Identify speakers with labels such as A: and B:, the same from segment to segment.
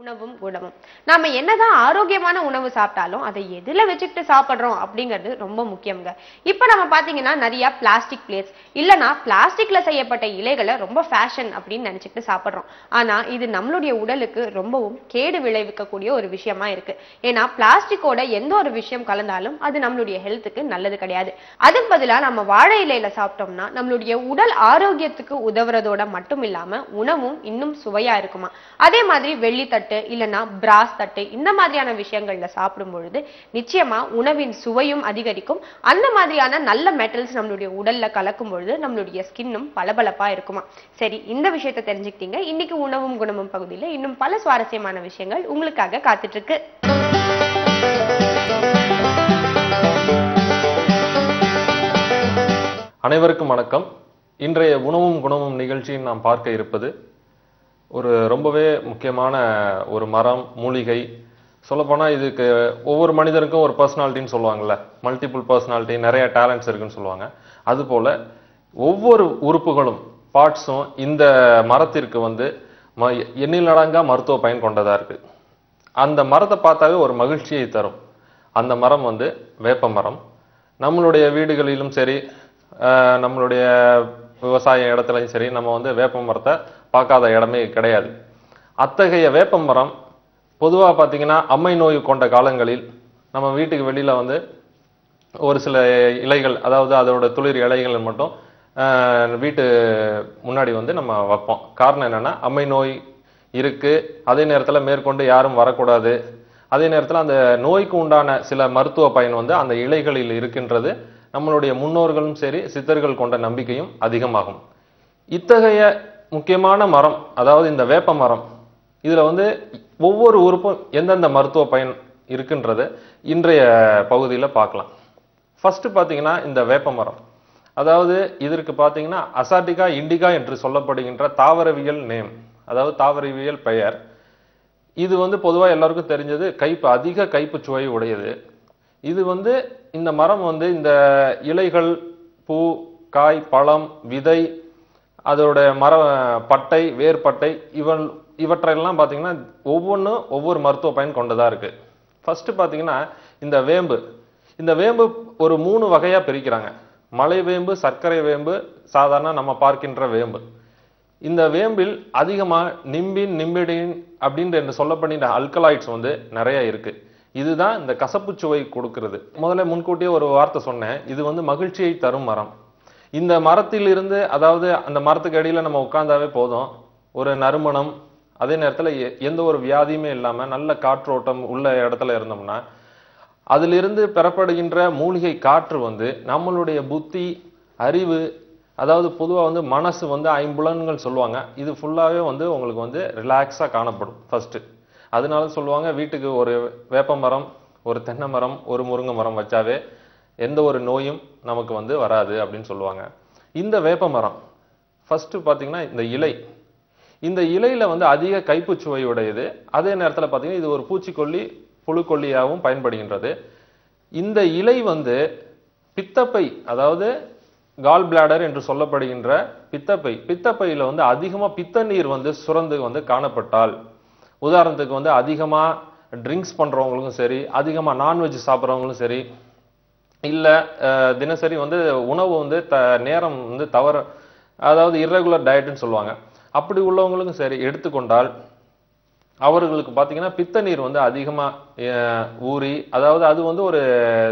A: உணவும் குணமும். நாம என்னதான் ஆரோக்கியமான உணவு சாப்பிட்டாலும் அதை எதுல வச்சுக்கிட்டு சாப்பிடுறோம் அப்படிங்கிறது ரொம்ப முக்கியம்ங்க. இப்ப நம்ம பாத்தீங்கன்னா நிறைய பிளாஸ்டிக் பிளேட்ஸ் இல்லனா பிளாஸ்டிக்ல செய்யப்பட்ட இலைகளை ரொம்ப ஃபேஷன் அப்படின்னு நினைச்சுக்கிட்டு சாப்பிடுறோம். ஆனா இது நம்மளுடைய உடலுக்கு ரொம்பவும் கேடு விளைவிக்கக்கூடிய ஒரு விஷயமா இருக்கு. ஏன்னா பிளாஸ்டிக்கோட எந்த ஒரு விஷயம் கலந்தாலும் அது நம்மளுடைய ஹெல்த்துக்கு நல்லது கிடையாது. அதுக்கு பதிலா நம்ம வாழை இலையில சாப்பிட்டோம்னா நம்மளுடைய உடல் ஆரோக்கியத்துக்கு உதவுறதோட மட்டும் இல்லாம உணவும் இன்னும் சுவையா இருக்குமா. அதே மாதிரி வெள்ளித்தட்டு இல்லனா பிராஸ் தட்டு இந்த மாதிரியான விஷயங்கள்ல சாப்பிடும் பொழுது நிச்சயமா உணவின் சுவையும் அதிகரிக்கும். அந்த மாதிரியான நல்ல மெட்டல்ஸ் நம்மளுடைய உடல்ல கலக்கும் பொழுது நம்மளுடைய ஸ்கின்னும் பளபளப்பா இருக்குமா. சரி, இந்த விஷயத்தை தெரிஞ்சுக்கிட்டீங்க. இன்னைக்கு உணவும் குணமும் பகுதியில இன்னும் பல சுவாரஸ்யமான விஷயங்கள் உங்களுக்காக காத்துட்டு இருக்கு.
B: அனைவருக்கும் வணக்கம். இன்றைய உணவும் குணமும் நிகழ்ச்சியில் நாம் பார்க்க இருப்பது ஒரு ரொம்பவே முக்கியமான ஒரு மரம், மூலிகை. சொல்லப்போனால் இதுக்கு ஒவ்வொரு மனிதருக்கும் ஒரு பர்சனாலிட்டின்னு சொல்லுவாங்கள்ல, மல்டிபிள் பர்சனாலிட்டி, நிறைய டேலண்ட்ஸ் இருக்குன்னு சொல்லுவாங்க. அதுபோல் ஒவ்வொரு உறுப்புகளும், பார்ட்ஸும் இந்த மரத்திற்கு எண்ணிலடங்கா மருத்துவ பயன் கொண்டதாக இருக்குது. அந்த மரத்தை பார்த்தாவே ஒரு மகிழ்ச்சியை தரும். அந்த மரம் வேப்ப மரம். நம்மளுடைய வீடுகளிலும் சரி, நம்மளுடைய விவசாய இடத்துலையும் சரி, நம்ம வேப்ப மரத்தை பார்க்காத இடமே கிடையாது. அத்தகைய வேப்ப மரம் பொதுவாக பார்த்தீங்கன்னா அம்மை நோய் கொண்ட காலங்களில் நம்ம வீட்டுக்கு வெளியில் ஒரு சில இலைகள், அதாவது அதோட துளிர் இலைகள் மட்டும் வீட்டு முன்னாடி நம்ம வைப்போம். காரணம் என்னன்னா, அம்மை நோய் இருக்கு, அதே நேரத்தில் மேற்கொண்டு யாரும் வரக்கூடாது, அதே நேரத்தில் அந்த நோய்க்கு உண்டான சில மருத்துவ பயன் அந்த இலைகளில் இருக்கின்றது. நம்மளுடைய முன்னோர்களும் சரி, சித்தர்கள் கொண்ட நம்பிக்கையும் அதிகமாகும். இத்தகைய முக்கியமான மரம், அதாவது இந்த வேப்ப மரம், இதுல ஒவ்வொரு உறுப்பும் எந்தெந்த மருத்துவ பயன் இருக்குன்றது இன்றைய பகுதியில் பார்க்கலாம். ஃபர்ஸ்ட் பார்த்தீங்கன்னா இந்த வேப்ப மரம், அதாவது இதற்கு பார்த்தீங்கன்னா அசாடிகா இண்டிகா என்று சொல்லப்படுகின்ற தாவரவியல் நேம், அதாவது தாவரவியல் பெயர். இது பொதுவாக எல்லாருக்கும் தெரிஞ்சது அதிக கைப்பு சுவை உடையது. இது இந்த மரம் இந்த இலைகள், பூ, காய், பழம், விதை, அதோட மர பட்டை, வேர்பட்டை, இவற்றையெல்லாம் பார்த்தீங்கன்னா ஒவ்வொன்றும் ஒவ்வொரு மருத்துவ பயன் கொண்டதா இருக்கு. ஃபர்ஸ்ட் பார்த்தீங்கன்னா இந்த வேம்பு ஒரு 3 வகையா பிரிக்கிறாங்க. மலை வேம்பு, சர்க்கரை வேம்பு, சாதாரண நம்ம பார்க்கின்ற வேம்பு. இந்த வேம்பில் அதிகமா நிம்பின், நிம்பிடின் அப்படின்னு சொல்லப்படுகிற அல்கலாய்ட்ஸ் நிறைய இருக்கு. இதுதான் இந்த கசப்பு சுவை கொடுக்கிறது. முதல்ல முன்கூட்டியே ஒரு வார்த்தை சொன்னேன், இது மகிழ்ச்சியை தரும் மரம். இந்த மரத்தில் இருந்து, அதாவது அந்த மரத்துக்கு அடியில் நம்ம உட்கார்ந்தாவே போதும், ஒரு நறுமணம், அதே நேரத்தில் எந்த ஒரு வியாதியுமே இல்லாம நல்ல காற்றோட்டம் உள்ள இடத்துல இருந்தோம்னா அதிலிருந்து பெறப்படுகின்ற மூலிகை காற்று நம்மளுடைய புத்தி, அறிவு, அதாவது பொதுவாக மனசு ஐம்புலன்கள் சொல்லுவாங்க, இது ஃபுல்லாவே உங்களுக்கு ரிலாக்ஸா காணப்படும் ஃபர்ஸ்ட். அதனால சொல்லுவாங்க, வீட்டுக்கு ஒரு வேப்ப மரம், ஒரு தென்னை மரம், ஒரு முருங்கை மரம் வச்சாவே எந்த ஒரு நோயும் நமக்கு வராது அப்படின்னு சொல்லுவாங்க. இந்த வேப்ப மரம் ஃபர்ஸ்ட் பார்த்தீங்கன்னா இந்த இலையில அதிக கைப்பு சுவையுடையது. அதே நேரத்தில் பார்த்தீங்கன்னா இது ஒரு பூச்சிக்கொல்லி, புழுக்கொல்லியாகவும் பயன்படுகின்றது. இந்த இலை பித்தப்பை, அதாவது கால் பிளாடர் என்று சொல்லப்படுகின்ற பித்தப்பையில அதிகமா பித்த நீர் சுரந்து காணப்பட்டால், உதாரணத்துக்கு அதிகமா ட்ரிங்க்ஸ் பண்றவங்களுக்கும் சரி, அதிகமா நான்வெஜ் சாப்பிட்றவங்களும் சரி, இல்ல தினசரி உணவு நேரம் தவற, அதாவது இர்ரெகுலர் டயட்னு சொல்லுவாங்க, அப்படி உள்ளவங்களுக்கும் சரி எடுத்துக்கொண்டால் அவர்களுக்கு பார்த்தீங்கன்னா பித்த நீர் அதிகமா ஊறி, அதாவது அது ஒரு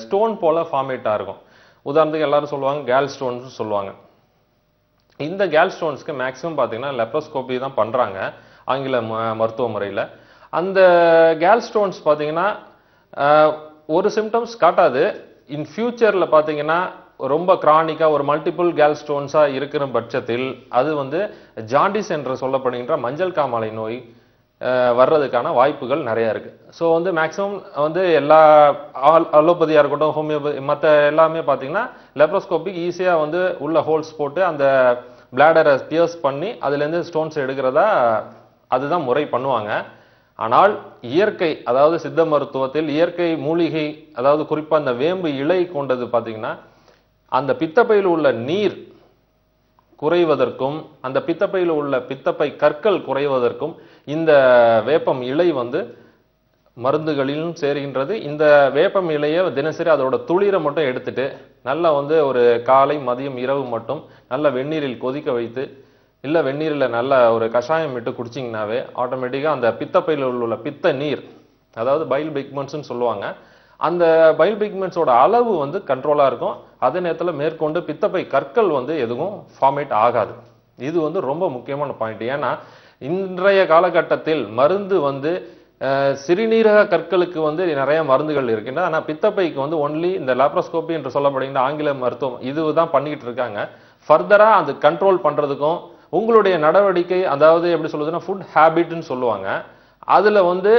B: ஸ்டோன் போல ஃபார்மேட்டா இருக்கும். உதாரணத்துக்கு எல்லாரும் சொல்லுவாங்க கேல் ஸ்டோன்ஸ் சொல்லுவாங்க. இந்த கேல் ஸ்டோன்ஸ்க்கு மேக்சிமம் பார்த்தீங்கன்னா லெப்ரோஸ்கோபி தான் பண்றாங்க ஆங்கில மருத்துவ முறையில். அந்த கேல் ஸ்டோன்ஸ் பார்த்தீங்கன்னா ஒரு சிம்டம்ஸ் காட்டாது. இன் ஃபியூச்சர்ல பார்த்தீங்கன்னா ரொம்ப கிரானிக்கா ஒரு மல்டிபிள் கேல் ஸ்டோன்ஸா இருக்கிற பட்சத்தில் அது ஜாண்டிஸ் என்று சொல்லப்படுகின்ற மஞ்சள் காமாலை நோய் வர்றதுக்கான வாய்ப்புகள் நிறைய இருக்கு. ஸோ மேக்சிமம் எல்லா அலோபதியா இருக்கட்டும், ஹோமியோபதி, மற்ற எல்லாமே பார்த்தீங்கன்னா லெப்ரோஸ்கோபிக் ஈஸியா உள்ள ஹோல்ஸ் போட்டு அந்த பிளாடரை பியர்ஸ் பண்ணி அதுலேருந்து ஸ்டோன்ஸ் எடுக்கிறதா அதுதான் முறை பண்ணுவாங்க. ஆனால் இயற்கை, அதாவது சித்த மருத்துவத்தில் இயற்கை மூலிகை, அதாவது குறிப்பா அந்த வேம்பு இலை கொண்டது பார்த்தீங்கன்னா அந்த பித்தப்பையில் உள்ள நீர் குறைவதற்கும் அந்த பித்தப்பையில் உள்ள பித்தப்பை கற்கள் குறைவதற்கும் இந்த வேப்பம் இலை வந்து மருந்துகளிலும் சேர்கின்றது. இந்த வேப்பம் இலையை தினசரி அதோட துளிரை மட்டும் எடுத்துட்டு நல்லா வந்து ஒரு காலை மதியம் இரவு மட்டும் நல்ல வெந்நீரில் கொதிக்க வைத்து இல்ல வெந்நீரில் நல்ல ஒரு கஷாயம் விட்டு குடிச்சிங்கனாவே ஆட்டோமேட்டிக்காக அந்த பித்தப்பையில் உள்ள பித்த நீர், அதாவது பைல் பிக்மெண்ட்ஸ்னு சொல்லுவாங்க, அந்த பைல் பிக்மெண்ட்ஸோட அளவு வந்து கண்ட்ரோலா இருக்கும். அதே நேரத்தில் மேற்கொண்டு பித்தப்பை கற்கள் வந்து எதுவும் ஃபார்மேட் ஆகாது. இது வந்து ரொம்ப முக்கியமான பாயிண்ட். ஏன்னா இன்றைய காலகட்டத்தில் மருந்து வந்து சிறுநீரக கற்களுக்கு வந்து நிறைய மருந்துகள் இருக்கின்றன. ஆனால் பித்தப்பைக்கு வந்து ஒன்லி இந்த லாப்ரோஸ்கோபி என்று சொல்லப்படுகின்ற ஆங்கில மருத்துவம் இதுதான் பண்ணிக்கிட்டு இருக்காங்க. ஃபர்தரா அது கண்ட்ரோல் பண்றதுக்கும் உங்களுடைய நடவடிக்கை, அதாவது எப்படி சொல்றதுன்னா ஃபுட் ஹேபிட்னு சொல்லுவாங்க, அதுல வந்து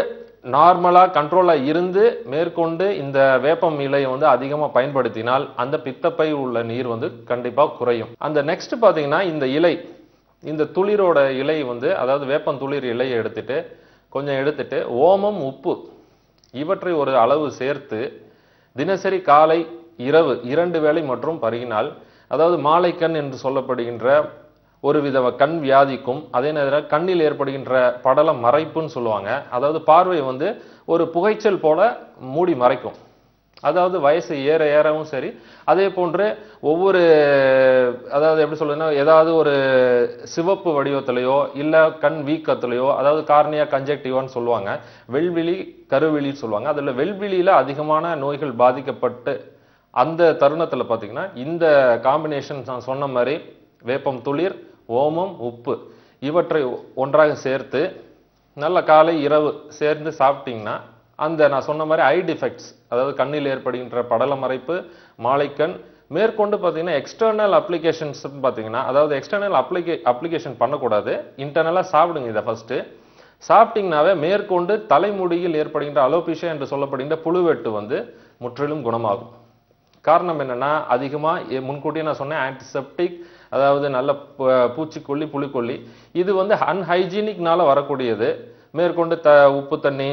B: நார்மலா கண்ட்ரோலா இருந்து மேற்கொண்டு இந்த வேப்பம் இலையை வந்து அதிகமா பயன்படுத்தினால் அந்த பித்தப்பை உள்ள நீர் வந்து கண்டிப்பா குறையும். அந்த நெக்ஸ்ட் பாத்தீங்கன்னா இந்த இலை, இந்த துளிரோட இலை வந்து, அதாவது வேப்பம் துளிர் இலையை எடுத்துட்டு கொஞ்சம் எடுத்துட்டு ஓமம் உப்பு இவற்றை ஒரு அளவு சேர்த்து தினசரி காலை இரவு 2 வேளை மற்றும் பருகினால், அதாவது மாலைக்கண் என்று சொல்லப்படுகின்ற ஒரு வித கண் வியாதிக்கும் அதே நேரம் கண்ணில் ஏற்படுகின்ற படல மறைப்புன்னு சொல்லுவாங்க, அதாவது பார்வை வந்து ஒரு புகைச்சல் போல மூடி மறைக்கும். அதாவது வயசு ஏற ஏறவும் சரி, அதே போன்று ஒவ்வொரு, அதாவது எப்படி சொல்றதுன்னா ஏதாவது ஒரு சிவப்பு வடிவத்திலேயோ இல்ல கண் வீக்கத்திலேயோ, அதாவது கார்னியா கன்ஜெக்டிவான்னு சொல்லுவாங்க, வெள்விழி கருவிழின்னு சொல்லுவாங்க, அதுல வெள்விழியில அதிகமான நோய்கள் பாதிக்கப்பட்டு அந்த தருணத்துல பாத்தீங்கன்னா இந்த காம்பினேஷன் நான் சொன்ன மாதிரி வேப்பம் துளிர், ஓமம், உப்பு இவற்றை ஒன்றாக சேர்த்து நல்ல காலை இரவு சேர்ந்து சாப்பிட்டீங்கன்னா அந்த நான் சொன்ன மாதிரி ஐ டிஃபெக்ட்ஸ், அதாவது கண்ணில் ஏற்படுகின்ற படல மறைப்பு, மாலைக்கண், மேற்கொண்டு பார்த்தீங்கன்னா எக்ஸ்டர்னல் அப்ளிகேஷன்ஸ் பார்த்தீங்கன்னா, அதாவது எக்ஸ்டர்னல் அப்ளிகேஷன் பண்ணக்கூடாது, இன்டர்னலா சாப்பிடுங்க. இதை ஃபர்ஸ்ட் சாப்பிட்டீங்கன்னாவே மேற்கொண்டு தலைமுடியில் ஏற்படுகின்ற அலோபீஷியா என்று சொல்லப்படுகின்ற புழுவெட்டு வந்து முற்றிலும் குணமாகும். காரணம் என்னன்னா அதிகமா முன்கூட்டியே நான் சொன்னேன் ஆன்டிசெப்டிக், அதாவது நல்ல பூச்சிக்கொல்லி புலிக்கொல்லி, இது வந்து அன்ஹைஜீனிக்னால வரக்கூடியது. மேற்கொண்டு உப்பு தண்ணி,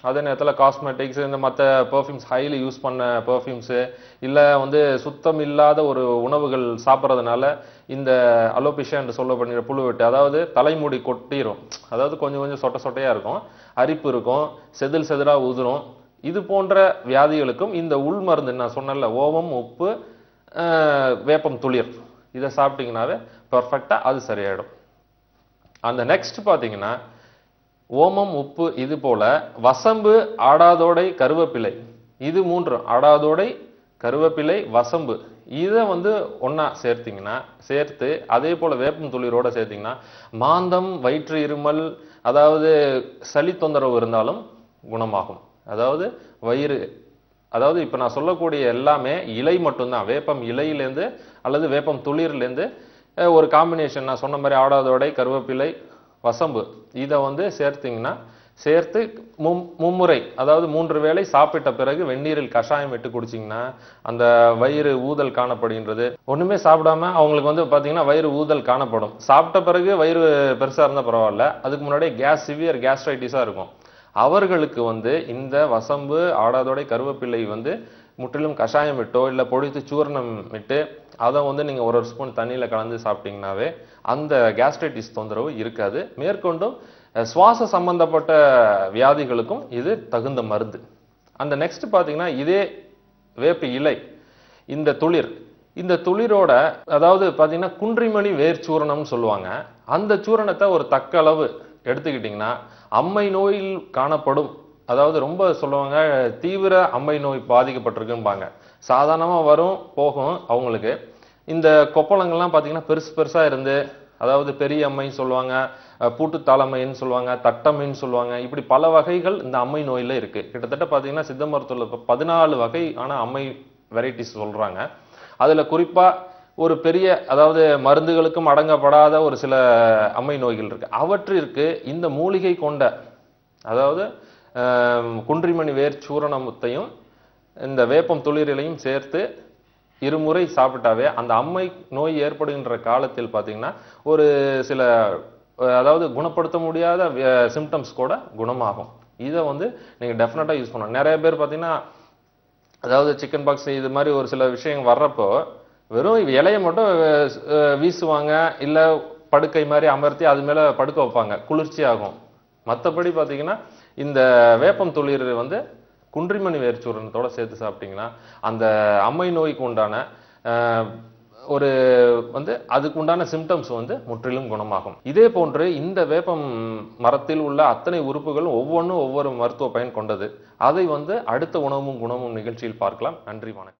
B: அதே நேரத்தில் காஸ்மெட்டிக்ஸ், இந்த மற்ற பெர்ஃப்யூம்ஸ், ஹைலி யூஸ் பண்ண பெர்ஃப்யூம்ஸு இல்லை வந்து சுத்தம் இல்லாத ஒரு உணவுகள் சாப்பிட்றதுனால இந்த அலோபிஷியா என்று சொல்லப்படுகிற புழுவெட்டு, அதாவது தலைமுடி கொட்டிரும், அதாவது கொஞ்சம் கொஞ்சம் சொட்ட சொட்டையாக இருக்கும், அரிப்பு இருக்கும், செதில் செதிலாக உதிரும். இது போன்ற வியாதிகளுக்கும் இந்த உள் மருந்து நான் சொன்னல ஓமம், உப்பு, வேப்பம் துளிர் இதை சாப்பிட்டீங்கன்னாவே பர்ஃபெக்டாக அது சரியாயிடும். அந்த நெக்ஸ்ட் பார்த்தீங்கன்னா ஓமம், உப்பு, இது போல வசம்பு, ஆடாதோடை, கருவேப்பிலை, இது மூன்றும் ஆடாதோடை, கருவேப்பிலை, வசம்பு இதை வந்து ஒன்னா சேர்த்தீங்கன்னா, சேர்த்து அதே போல வேப்பம் துளிரோட சேர்த்தீங்கன்னா மாந்தம், வயிற்று இருமல், அதாவது சளி தொந்தரவு இருந்தாலும் குணமாகும். அதாவது வயிறு, அதாவது இப்ப நான் சொல்லக்கூடிய எல்லாமே இலை மட்டும்தான், வேப்பம் இலையிலேருந்து அல்லது வேப்பம் துளிர்லேருந்து ஒரு காம்பினேஷன் நான் சொன்ன மாதிரி ஆடாதோடை, கருவேப்பிலை, வசம்பு இதை வந்து சேர்த்தீங்கன்னா, சேர்த்து மும்முறை, அதாவது 3 வேளை சாப்பிட்ட பிறகு வெந்நீரில் கஷாயம் விட்டு குடிச்சிங்கன்னா அந்த வயிறு ஊதல் காணப்படுகின்றது. ஒண்ணுமே சாப்பிடாம அவங்களுக்கு வந்து பாத்தீங்கன்னா வயிறு ஊதல் காணப்படும். சாப்பிட்ட பிறகு வயிறு பெருசா இருந்தா பரவாயில்ல, அதுக்கு முன்னாடியே சிவியர் கேஸ்ட்ரைட்டிஸா இருக்கும். அவர்களுக்கு வந்து இந்த வசம்பு, ஆடாதோடை, கருவேப்பிள்ளை வந்து முற்றிலும் கஷாயம் விட்டோ இல்லை பொடித்து சூர்ணம் விட்டு அதை வந்து நீங்க ஒரு ஸ்பூன் தண்ணியில கலந்து சாப்பிட்டீங்கன்னாவே அந்த கேஸ்ட்ரைட்டிஸ் தொந்தரவு இருக்காது. மேற்கொண்டும் சுவாச சம்பந்தப்பட்ட வியாதிகளுக்கும் இது தகுந்த மருந்து. அந்த நெக்ஸ்ட் பாத்தீங்கன்னா இதே வேப்ப இலை, இந்த துளிர், இந்த துளிரோட அதாவது பாத்தீங்கன்னா குன்றிமணி வேர் சூரணம்னு சொல்லுவாங்க, அந்த சூரணத்தை ஒரு தக்க அளவு எடுத்துக்கிட்டீங்கன்னா அம்மை நோயில் காணப்படும், அதாவது ரொம்ப சொல்லுவாங்க தீவிர அம்மை நோய் பாதிக்கப்பட்டிருக்கும்பாங்க, சாதாரணமா வரும் போகும் அவங்களுக்கு. இந்த கொப்பளங்கள்லாம் பாத்தீங்கன்னா பெருசு பெருசா இருந்து, அதாவது பெரிய அம்மைன்னு சொல்லுவாங்க, பூட்டு தாளம்மைன்னு சொல்லுவாங்க, தட்டம்மைன்னு சொல்லுவாங்க, இப்படி பல வகைகள் இந்த அம்மை நோயில இருக்கு. கிட்டத்தட்ட பாத்தீங்கன்னா சித்த மருத்துவத்துல 14 வகை ஆன அம்மை வெரைட்டிஸ் சொல்றாங்க. அதுல குறிப்பா ஒரு பெரிய, அதாவது மருந்துகளுக்கும் அடங்கப்படாத ஒரு சில அம்மை நோய்கள் இருக்கு. அவற்றிற்கு இந்த மூலிகை கொண்ட, அதாவது குன்றிமணி வேர் சூரணத்தையும் இந்த வேப்பம் துளிரிலையும் சேர்த்து 2 முறை சாப்பிட்டாவே அந்த அம்மை நோய் ஏற்படுகின்ற காலத்தில் பாத்தீங்கன்னா ஒரு சில, அதாவது குணப்படுத்த முடியாத சிம்டம்ஸ் கூட குணமாகும். இதை வந்து நீங்க டெஃபினட்டா யூஸ் பண்ணணும். நிறைய பேர் பாத்தீங்கன்னா, அதாவது சிக்கன் பாக்ஸ் இது மாதிரி ஒரு சில விஷயம் வர்றப்போ வெறும் இலையை மட்டும் வீசுவாங்க, இல்ல படுக்கை மாதிரி அமர்த்தி அது மேல படுக்க வைப்பாங்க, குளிர்ச்சி ஆகும். மற்றபடி பாத்தீங்கன்னா இந்த வேப்பம் துளிர் வந்து குன்றிமணி வேர்ச்சூரணத்தோட சேர்த்து சாப்பிட்டீங்கன்னா அந்த அம்மை நோய்க்கு உண்டான ஒரு வந்து அதுக்கு உண்டான சிம்டம்ஸ் வந்து முற்றிலும் குணமாகும். இதே போன்று இந்த வேப்பம் மரத்தில் உள்ள அத்தனை உறுப்புகளும் ஒவ்வொன்றும் ஒவ்வொரு மருத்துவ பயன் கொண்டது. அதை வந்து அடுத்த உணவும் குணமும் நிகழ்ச்சியில் பார்க்கலாம். நன்றி, வணக்கம்.